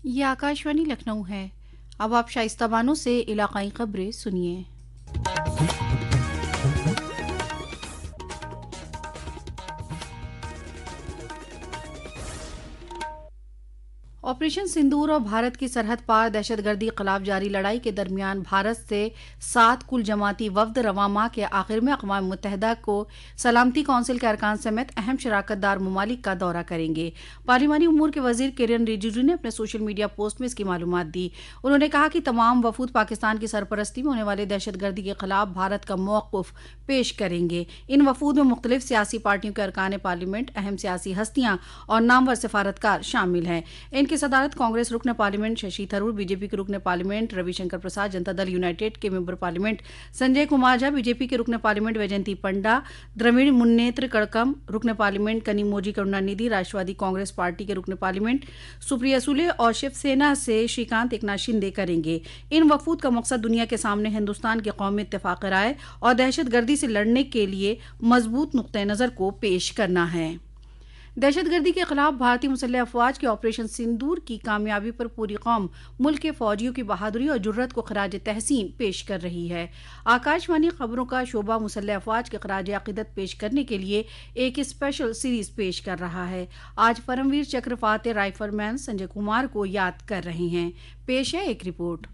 ये आकाशवाणी लखनऊ है। अब आप शाइस्ता बानो से इलाकाई खबरें सुनिए। ऑपरेशन सिंदूर और भारत की सरहद पार दहशतगर्दी खिलाफ जारी लड़ाई के दरमियान भारत से 7 कुल जमाती वफ्द रवां माह के आखिर में अक़वाम मुत्तहिदा को सलामती कौंसिल के अरकान समेत अहम शराकतदार ममालिक का दौरा करेंगे। पार्लिमानी उमूर के वजीर किरण रिजिजू ने अपने सोशल मीडिया पोस्ट में इसकी मालूमात दी। उन्होंने कहा कि तमाम वफूद पाकिस्तान की सरपरस्ती में होने वाले दहशतगर्दी के खिलाफ भारत का मौक़िफ़ पेश करेंगे। इन वफूद में मुख्तलिफ सियासी पार्टियों के अरकान पार्लियामेंट, अहम सियासी हस्तियां और नामवर सिफारतकार शामिल हैं। इनकी सदारत कांग्रेस रुकन पार्लियामेंट शशि थरूर, बीजेपी के रुकन पार्लियामेंट रविशंकर प्रसाद, जनता दल यूनाइटेड के member parliament Sanjay Kumar Jha, BJP के रुकन पार्लियामेंट वैजयंती पंडा, द्रविड़ मुन्नेत्र कड़कम, रुकन पार्लियामेंट कनिमोजी करुणानिधि, राष्ट्रवादी कांग्रेस पार्टी के रुकन पार्लियामेंट सुप्रिया सुले और शिवसेना से श्रीकांत एकनाथ शिंदे करेंगे। इन वफूद का मकसद दुनिया के सामने हिंदुस्तान के कौमी इत्तेफाक राय और दहशतगर्दी से लड़ने के लिए मजबूत नुक्ते नज़र को पेश करना है। दहशतगर्दी के खिलाफ भारतीय मुसल्लह अफवाज के ऑपरेशन सिंदूर की कामयाबी पर पूरी कौम मुल्क के फौजियों की बहादुरी और जुर्रत को खराज तहसीन पेश कर रही है। आकाशवाणी खबरों का शोबा मुसल्लह अफवाज के खराज अकीदत पेश करने के लिए एक स्पेशल सीरीज पेश कर रहा है। आज परमवीर चक्र फाते राइफलमैन संजय कुमार को याद कर रहे हैं। पेश है एक रिपोर्ट।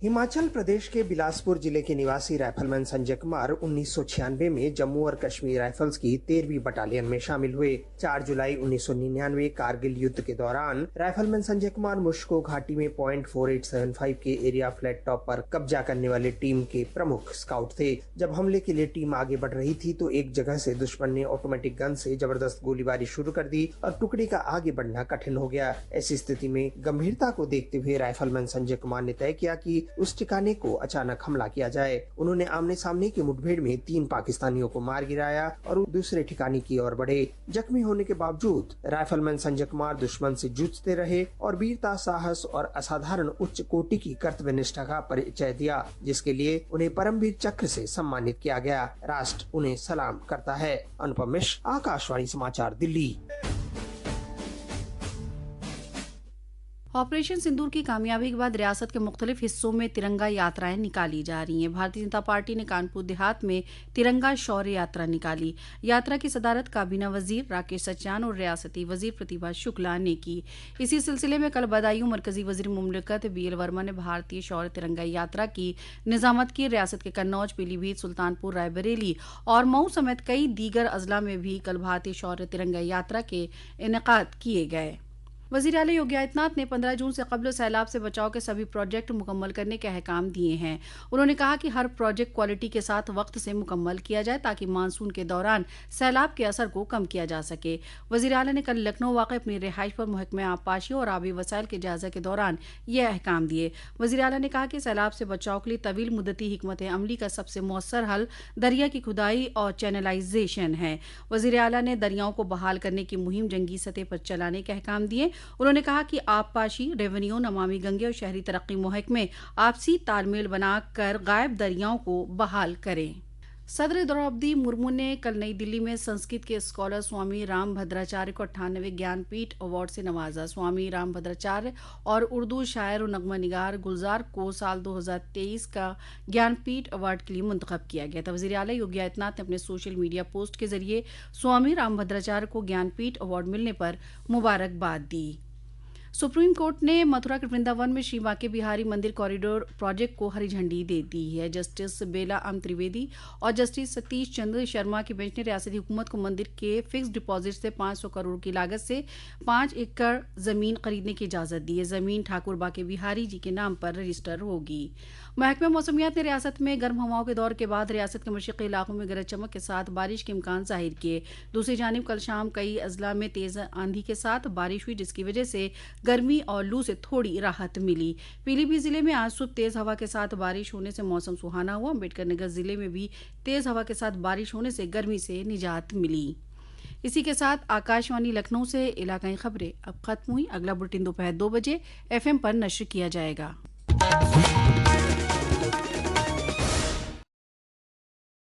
हिमाचल प्रदेश के बिलासपुर जिले के निवासी राइफलमैन संजय कुमार 1996 में जम्मू और कश्मीर राइफल्स की 13वीं बटालियन में शामिल हुए। 4 जुलाई 1999 कारगिल युद्ध के दौरान राइफलमैन संजय कुमार मुश्को घाटी में .4875 के एरिया फ्लैट टॉप पर कब्जा करने वाले टीम के प्रमुख स्काउट थे। जब हमले के लिए टीम आगे बढ़ रही थी तो एक जगह से दुश्मन ने ऑटोमेटिक गन से जबरदस्त गोलीबारी शुरू कर दी और टुकड़ी का आगे बढ़ना कठिन हो गया। ऐसी स्थिति में गंभीरता को देखते हुए राइफलमैन संजय कुमार ने तय किया कि उस ठिकाने को अचानक हमला किया जाए। उन्होंने आमने सामने की मुठभेड़ में 3 पाकिस्तानियों को मार गिराया और दूसरे ठिकाने की ओर बढ़े। जख्मी होने के बावजूद राइफलमैन संजय कुमार दुश्मन से जूझते रहे और वीरता, साहस और असाधारण उच्च कोटि की कर्तव्य निष्ठा का परिचय दिया, जिसके लिए उन्हें परमवीर चक्र से सम्मानित किया गया। राष्ट्र उन्हें सलाम करता है। अनुपम मिश्र, आकाशवाणी समाचार, दिल्ली। ऑपरेशन सिंदूर की कामयाबी के बाद रियासत के मुख्तलिफ हिस्सों में तिरंगा यात्राएं निकाली जा रही हैं। भारतीय जनता पार्टी ने कानपुर देहात में तिरंगा शौर्य यात्रा निकाली। यात्रा की सदारत काबीना वजीर राकेश सचान और रियासती वजीर प्रतिभा शुक्ला ने की। इसी सिलसिले में कल बदायूं मरकजी वजीर मुमलिकत BL वर्मा ने भारतीय शौर्य तिरंगा यात्रा की निजामत की। रियासत के कन्नौज, पीलीभीत, सुल्तानपुर, रायबरेली और मऊ समेत कई दीगर अजला में भी कल भारतीय शौर्य तिरंगा यात्रा के इनेकाद किए गए। वज़ीर आला योगी आदित्यनाथ ने 15 जून से कब्ल सैलाब से बचाव के सभी प्रोजेक्ट मुकम्मल करने के अहकाम दिए हैं। उन्होंने कहा कि हर प्रोजेक्ट क्वालिटी के साथ वक्त से मुकम्मल किया जाए ताकि मानसून के दौरान सैलाब के असर को कम किया जा सके। वज़ीर आला ने कल लखनऊ वाक़ अपनी रिहाइश पर महकमे आबपाशी और आबी वसाइल के जायजा के दौरान ये अहकाम दिए। वज़ीर आला ने कहा कि सैलाब से बचाव के लिए तवील मुद्दती हिकमत अमली का सबसे मौसर हल दरिया की खुदाई और चैनलाइजेशन है। वज़ीर आला ने दरियाओं को बहाल करने की मुहिम जंगी सतह पर चलाने के अहकाम दिए। उन्होंने कहा कि आबपाशी, रेवेन्यू, नमामि गंगे और शहरी तरक्की महकमे आपसी तालमेल बनाकर गायब दरियाओं को बहाल करें। सदर द्रौपदी मुर्मू ने कल नई दिल्ली में संस्कृत के स्कॉलर स्वामी राम भद्राचार्य को 98वें ज्ञानपीठ अवार्ड से नवाजा। स्वामी राम भद्राचार्य और उर्दू शायर और नगमा निगार गुलजार को साल 2023 का ज्ञानपीठ अवार्ड के लिए मुंतखब किया गया था। वज़ीर आला योगी आदित्यनाथ ने अपने सोशल मीडिया पोस्ट के जरिए स्वामी राम भद्राचार्य को ज्ञानपीठ अवार्ड मिलने पर मुबारकबाद दी। सुप्रीम कोर्ट ने मथुरा के वृंदावन में श्री बांके बिहारी मंदिर कॉरिडोर प्रोजेक्ट को हरी झंडी दे दी है। जस्टिस बेला अम त्रिवेदी और जस्टिस सतीश चंद्र शर्मा की बेंच ने रियासती हुकूमत को मंदिर के फिक्स डिपॉजिट से 500 करोड़ की लागत से 5 एकड़ जमीन खरीदने की इजाजत दी है। जमीन ठाकुर बांके बिहारी जी के नाम पर रजिस्टर होगी। महकमा मौसमियात ने रियासत में गर्म हवाओं के दौर के बाद रियासत के मशरक़ी इलाकों में गरज चमक के साथ बारिश के इम्कान जाहिर किए। दूसरी जानिब कल शाम कई अजला में तेज आंधी के साथ बारिश हुई, जिसकी वजह से गर्मी और लू से थोड़ी राहत मिली। पीलीभीत जिले में आज सुबह तेज हवा के साथ बारिश होने से मौसम सुहाना हुआ। अम्बेडकर नगर जिले में भी तेज हवा के साथ बारिश होने से गर्मी से निजात मिली। इसी के साथ आकाशवाणी लखनऊ से इलाकाई खबरें अब खत्म हुई। अगला बुलेटिन दोपहर 2 बजे FM पर नश्र किया जाएगा।